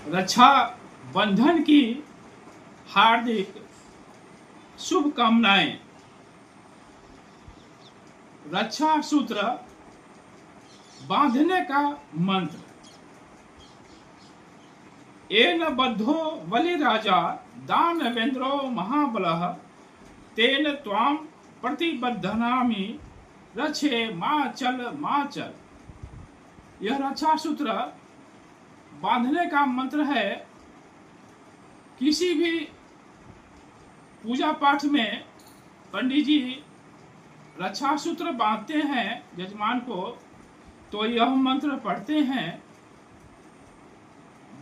रक्षा बंधन की हार्दिक शुभकामनाएं। रक्षा सूत्र बांधने का मंत्र। येन बद्धो बलिराजा दानवेन्द्रो महाबलः तेन त्वां प्रतिबद्धनामि रक्षे मां चल। यह रक्षा सूत्र बांधने का मंत्र है। किसी भी पूजा पाठ में पंडित जी रक्षा सूत्र बांधते हैं यजमान को, तो यह मंत्र पढ़ते हैं।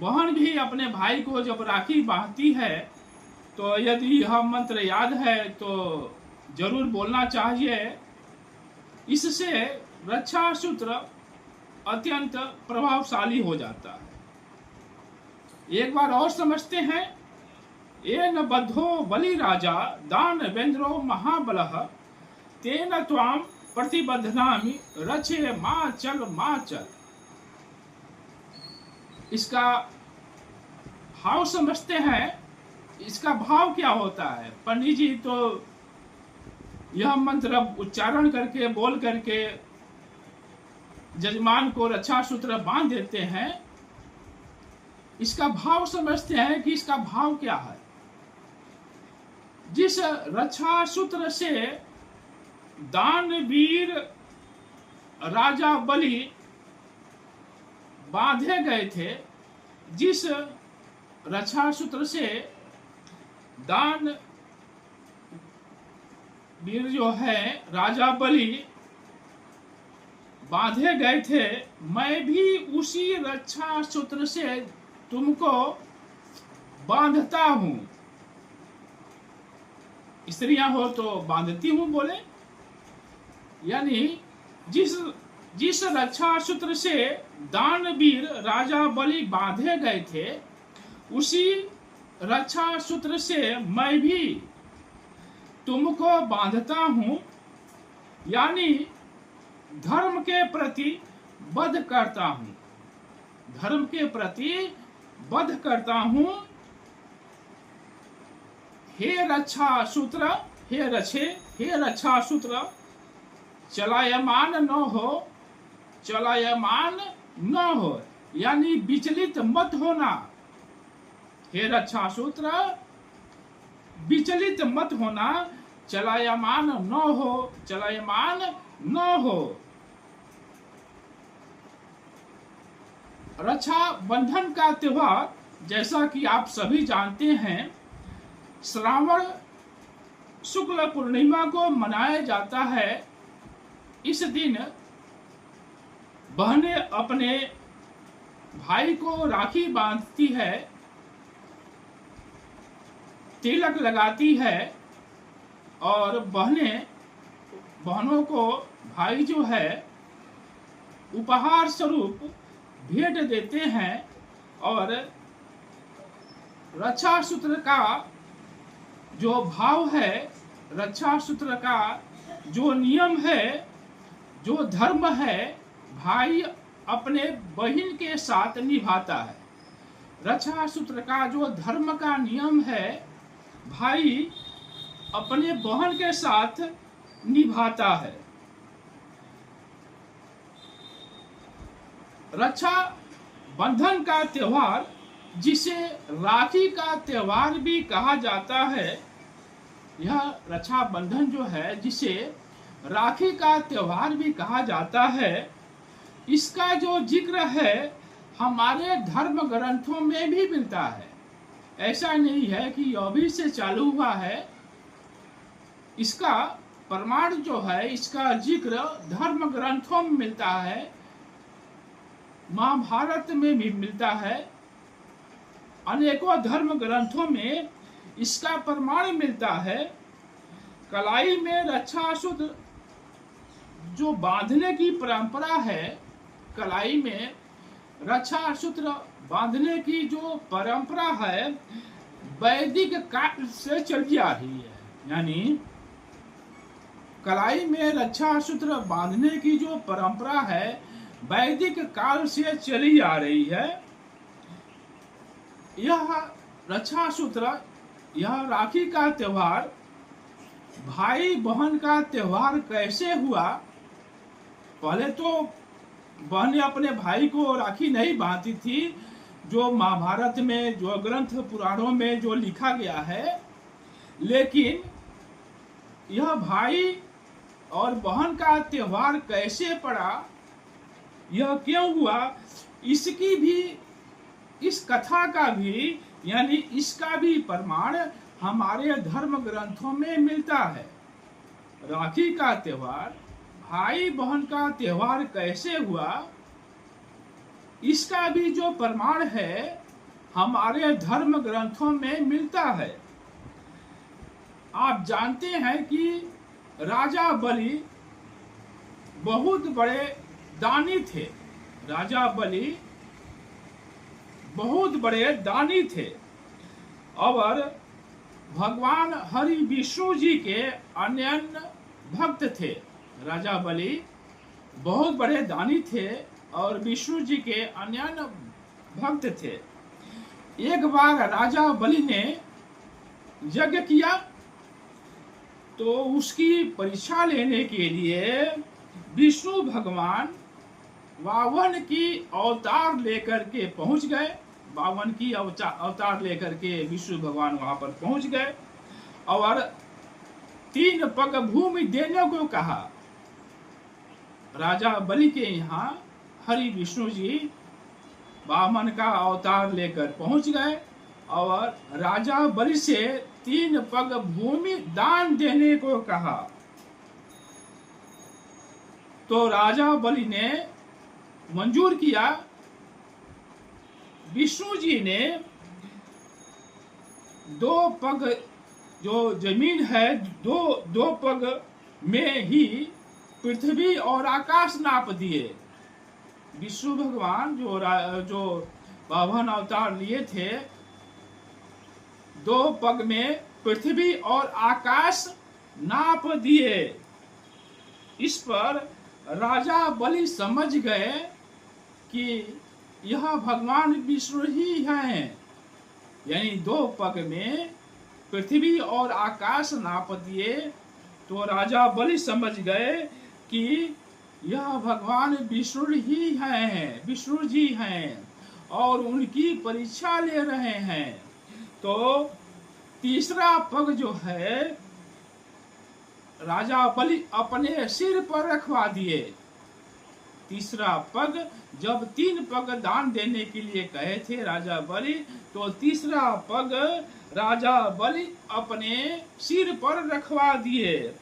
बहन भी अपने भाई को जब राखी बांधती है तो यदि यह मंत्र याद है तो जरूर बोलना चाहिए। इससे रक्षा सूत्र अत्यंत प्रभावशाली हो जाता है। एक बार और समझते हैं। येन बद्धो बलिराजा दानवेन्द्रो महाबलः तेन त्वां प्रतिबद्धनामि रक्षे मां चल। इसका भाव समझते हैं। इसका भाव क्या होता है? पंडित जी तो यह मंत्र उच्चारण करके बोल करके जजमान को रक्षा सूत्र बांध देते हैं। इसका भाव समझते हैं कि इसका भाव क्या है। जिस रक्षा सूत्र से दानवीर राजा बलि बांधे गए थे, जिस रक्षा सूत्र से दान वीर जो है राजा बलि बांधे गए थे, मैं भी उसी रक्षा सूत्र से तुमको बांधता हूं। स्त्रियां हो तो बांधती हूं बोले, यानी जिस रक्षा सूत्र से दानवीर राजा बलि बांधे गए थे, उसी रक्षा सूत्र से मैं भी तुमको बांधता हूं, यानी धर्म के प्रति बद्ध करता हूं। धर्म के प्रति बद्ध करता हूं। हे रक्षा सूत्र, हे रक्षा सूत्र चलायमान न हो, यानी विचलित मत होना। हे रक्षा सूत्र विचलित मत होना, चलायमान न हो। रक्षा बंधन का त्योहार जैसा कि आप सभी जानते हैं, श्रावण शुक्ल पूर्णिमा को मनाया जाता है। इस दिन बहनें अपने भाई को राखी बांधती है, तिलक लगाती है, और बहनों को भाई जो है उपहार स्वरूप भेंट देते हैं। और रक्षा सूत्र का जो भाव है, रक्षा सूत्र का जो नियम है, जो धर्म है, भाई अपने बहन के साथ निभाता है। रक्षा सूत्र का जो धर्म का नियम है, भाई अपने बहन के साथ निभाता है। रक्षा बंधन का त्योहार, जिसे राखी का त्योहार भी कहा जाता है, यह रक्षा बंधन जो है, जिसे राखी का त्योहार भी कहा जाता है, इसका जो जिक्र है हमारे धर्म ग्रंथों में भी मिलता है। ऐसा नहीं है कि अभी से चालू हुआ है। इसका प्रमाण जो है, इसका जिक्र धर्म ग्रंथों में मिलता है, महाभारत में भी मिलता है, अनेकों धर्म ग्रंथों में इसका प्रमाण मिलता है। कलाई में रक्षा सूत्र जो बांधने की परंपरा है, कलाई में रक्षा सूत्र बांधने की जो परंपरा है, वैदिक काल से चली आ रही है। यानी कलाई में रक्षा सूत्र बांधने की जो परंपरा है, वैदिक काल से चली आ रही है। यह रक्षा सूत्र, यह राखी का त्योहार, भाई बहन का त्योहार कैसे हुआ? पहले तो बहनें अपने भाई को राखी नहीं बांधती थी, जो महाभारत में, जो ग्रंथ पुराणों में जो लिखा गया है। लेकिन यह भाई और बहन का त्योहार कैसे पड़ा, यह क्यों हुआ, इसकी भी, इस कथा का भी, यानी इसका भी प्रमाण हमारे धर्म ग्रंथों में मिलता है। राखी का त्योहार, भाई बहन का त्योहार कैसे हुआ, इसका भी जो प्रमाण है हमारे धर्म ग्रंथों में मिलता है। आप जानते हैं कि राजा बलि बहुत बड़े दानी थे। राजा बलि बहुत बड़े दानी थे और भगवान हरि विष्णु जी के अनन्य भक्त थे। राजा बलि बहुत बड़े दानी थे और विष्णु जी के अनन्य भक्त थे। एक बार राजा बलि ने यज्ञ किया, तो उसकी परीक्षा लेने के लिए विष्णु भगवान वामन की अवतार लेकर के पहुंच गए। वामन की अवतार लेकर के विष्णु भगवान वहां पर पहुंच गए और 3 पग भूमि देने को कहा। राजा बलि के यहाँ हरि विष्णु जी वामन का अवतार लेकर पहुंच गए और राजा बलि से 3 पग भूमि दान देने को कहा। तो राजा बलि ने मंजूर किया। विष्णु जी ने 2 पग जो जमीन है, दो पग में ही पृथ्वी और आकाश नाप दिए। विष्णु भगवान जो वामन अवतार लिए थे, 2 पग में पृथ्वी और आकाश नाप दिए। इस पर राजा बलि समझ गए कि यह भगवान विष्णु ही हैं। यानी 2 पग में पृथ्वी और आकाश नाप दिए, तो राजा बलि समझ गए कि यह भगवान विष्णु ही हैं, विष्णु जी हैं और उनकी परीक्षा ले रहे हैं। तो तीसरा पग जो है राजा बलि अपने सिर पर रखवा दिए। तीसरा पग, जब 3 पग दान देने के लिए कहे थे राजा बलि, तो तीसरा पग राजा बलि अपने सिर पर रखवा दिए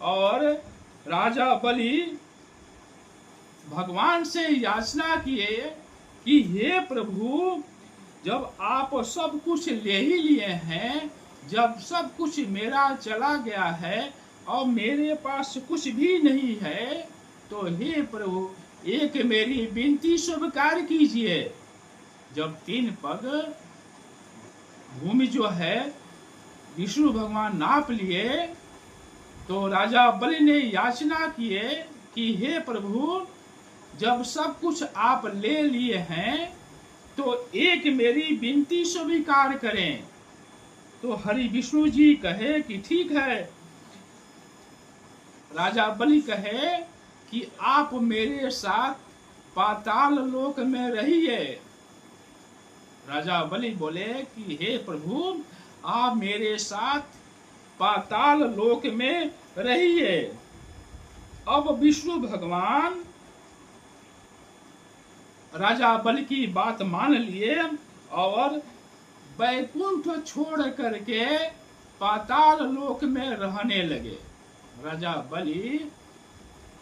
और राजा बलि भगवान से याचना किए कि हे प्रभु, जब आप सब कुछ ले ही लिए हैं, जब सब कुछ मेरा चला गया है और मेरे पास कुछ भी नहीं है, तो हे प्रभु एक मेरी विनती स्वीकार कीजिए। जब 3 पग भूमि जो है विष्णु भगवान नाप लिए, तो राजा बलि ने याचना किए कि हे प्रभु, जब सब कुछ आप ले लिए हैं, तो एक मेरी विनती स्वीकार करें। तो हरि विष्णु जी कहे कि ठीक है। राजा बलि कहे कि आप मेरे साथ पाताल लोक में रहिए। राजा बलि बोले कि हे प्रभु, आप मेरे साथ पाताल लोक में रहिए। अब विष्णु भगवान राजा बलि की बात मान लिए और वैकुंठ छोड़ करके पाताल लोक में रहने लगे। राजा बलि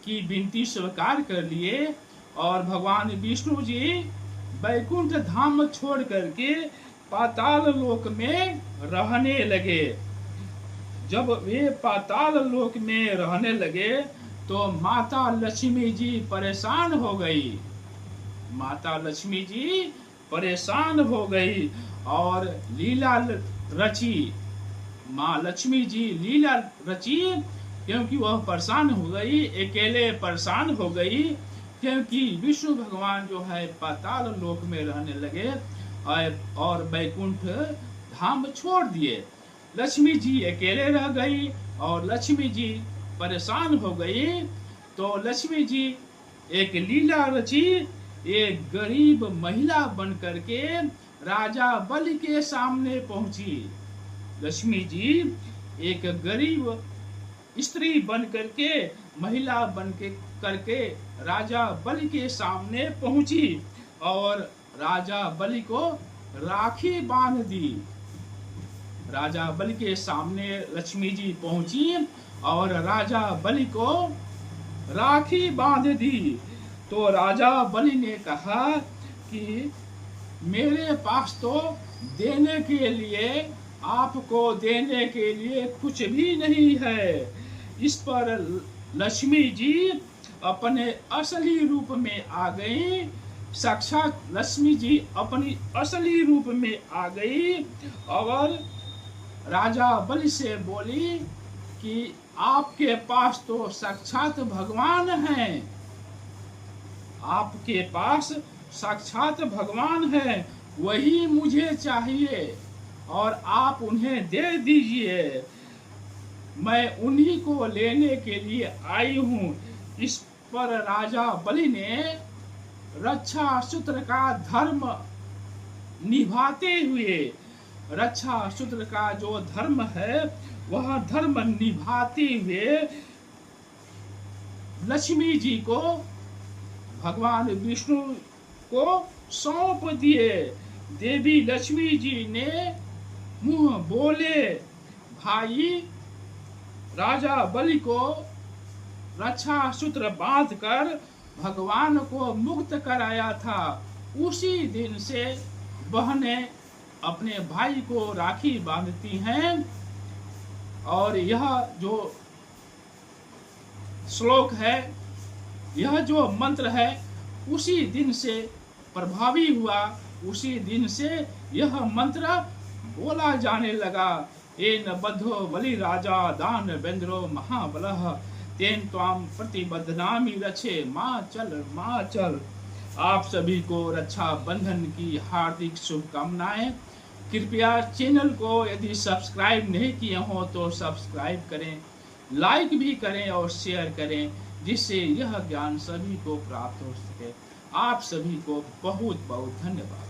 की विनती स्वीकार कर लिए और भगवान विष्णु जी वैकुंठ धाम छोड़ करके पाताल लोक में रहने लगे। जब वे पाताल लोक में रहने लगे, तो माता लक्ष्मी जी परेशान हो गई। माता लक्ष्मी जी परेशान हो गई और लीला रची। माँ लक्ष्मी जी लीला रची, क्योंकि वह परेशान हो गई, अकेले परेशान हो गई, क्योंकि विष्णु भगवान जो है पाताल लोक में रहने लगे और बैकुंठ धाम छोड़ दिए। लक्ष्मी जी अकेले रह गई और लक्ष्मी जी परेशान हो गई। तो लक्ष्मी जी एक लीला रची। एक गरीब महिला बन करके राजा बलि के सामने पहुंची। लक्ष्मी जी एक गरीब स्त्री बन करके, महिला बन के करके राजा बलि के सामने पहुंची और राजा बलि को राखी बांध दी। राजा बलि के सामने लक्ष्मी जी पहुंची और राजा बलि को राखी बांध दी। तो राजा बलि ने कहा कि मेरे पास तो देने के लिए, आपको देने के लिए कुछ भी नहीं है। इस पर लक्ष्मी जी अपने असली रूप में आ गई। साक्षात लक्ष्मी जी अपनी असली रूप में आ गई और राजा बलि से बोली कि आपके पास तो साक्षात भगवान हैं, आपके पास साक्षात भगवान है, वही मुझे चाहिए और आप उन्हें दे दीजिए। मैं उन्हीं को लेने के लिए आई हूँ। इस पर राजा बलि ने रक्षा सूत्र का धर्म निभाते हुए, रक्षा सूत्र का जो धर्म है वह धर्म निभाते हुए लक्ष्मी जी को, भगवान विष्णु को सौंप दिए। देवी लक्ष्मी जी ने मुंह बोले भाई राजा बलि को रक्षा सूत्र बांधकर भगवान को मुक्त कराया था। उसी दिन से बहनें अपने भाई को राखी बांधती हैं और यह जो श्लोक है, यह जो मंत्र है, उसी दिन से प्रभावी हुआ। उसी दिन से यह मंत्र बोला जाने लगा। येन बद्धो बलि राजा दान वेन्द्रो महाबलः तेन त्वाम प्रतिबद्धनामि रक्षे माँ चल। आप सभी को रक्षा बंधन की हार्दिक शुभकामनाएं। कृपया चैनल को यदि सब्सक्राइब नहीं किए हो तो सब्सक्राइब करें, लाइक भी करें और शेयर करें, जिससे यह ज्ञान सभी को प्राप्त हो सके। आप सभी को बहुत बहुत धन्यवाद।